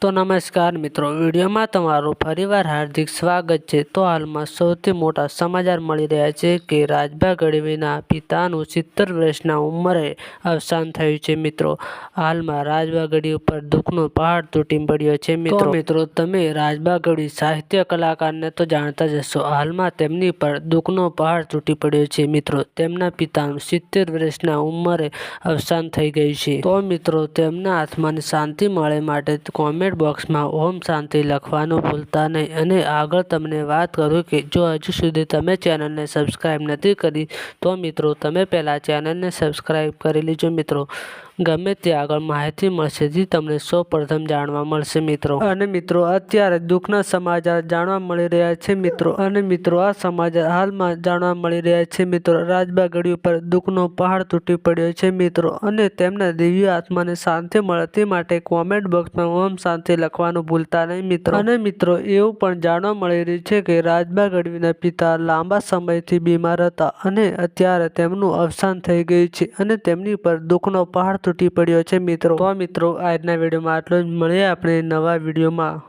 તો નમસ્કાર મિત્રો, વિડીયોમાં તમારું ફરીવાર હાર્દિક સ્વાગત છે। તો હાલમાં સૌથી મોટા સમાચાર મળી રહ્યા છે કે રાજભા ગઢવીના પિતાનું 70 વર્ષના ઉંમરે અવસાન થયું છે। મિત્રો, હાલમાં રાજભા ગઢવી ઉપર દુઃખનો પહાડ તૂટી પડ્યો છે। મિત્રો તમે રાજભા ગઢવી સાહિત્ય કલાકારને તો જાણતા જ હશો। હાલમાં તેમની પર દુઃખનો પહાડ તૂટી પડ્યો છે। મિત્રો, તેમના પિતાનું 70 વર્ષના ઉંમરે અવસાન થઈ ગયું છે। તો મિત્રો, તેમના આત્માને શાંતિ મળે માટે કોમેન્ટ બોક્સમાં ઓમ શાંતિ લખવાનું ભૂલતા નહીં। અને આગળ તમને વાત કરું કે જો હજુ સુધી તમે ચેનલને સબસ્ક્રાઈબ નથી કરી તો મિત્રો તમે પહેલાં ચેનલને સબસ્ક્રાઈબ કરી લેજો। મિત્રો, ગમે તે આગળ માહિતી મળશે જે તમને સૌપ્રથમ જાણવા મળશે। મિત્રો અત્યારે દુઃખના સમાચાર જાણવા મળી રહ્યા છે। મિત્રો આ સમાચાર હાલમાં જાણવા મળી રહ્યા છે। મિત્રો, રાજભા ગઢવી ઉપર દુઃખનો પહાડ તૂટી પડ્યો છે। મિત્રો, અને તેમના દિવ્ય આત્માને શાંતિ મળે તે માટે કોમેન્ટ બોક્સમાં ઓમ શાંતિ લખવાનું ભૂલતા નહીં। અને મિત્રો એવું પણ જાણવા મળી રહ્યું છે કે રાજભા ગઢવીના પિતા લાંબા સમયથી બીમાર હતા અને અત્યારે તેમનું અવસાન થઈ ગયું છે અને તેમની પર દુઃખનો પહાડ તૂટી પડ્યો છે। મિત્રો આજના વિડીયોમાં આટલું જ, મળીએ આપણે નવા વિડીયોમાં।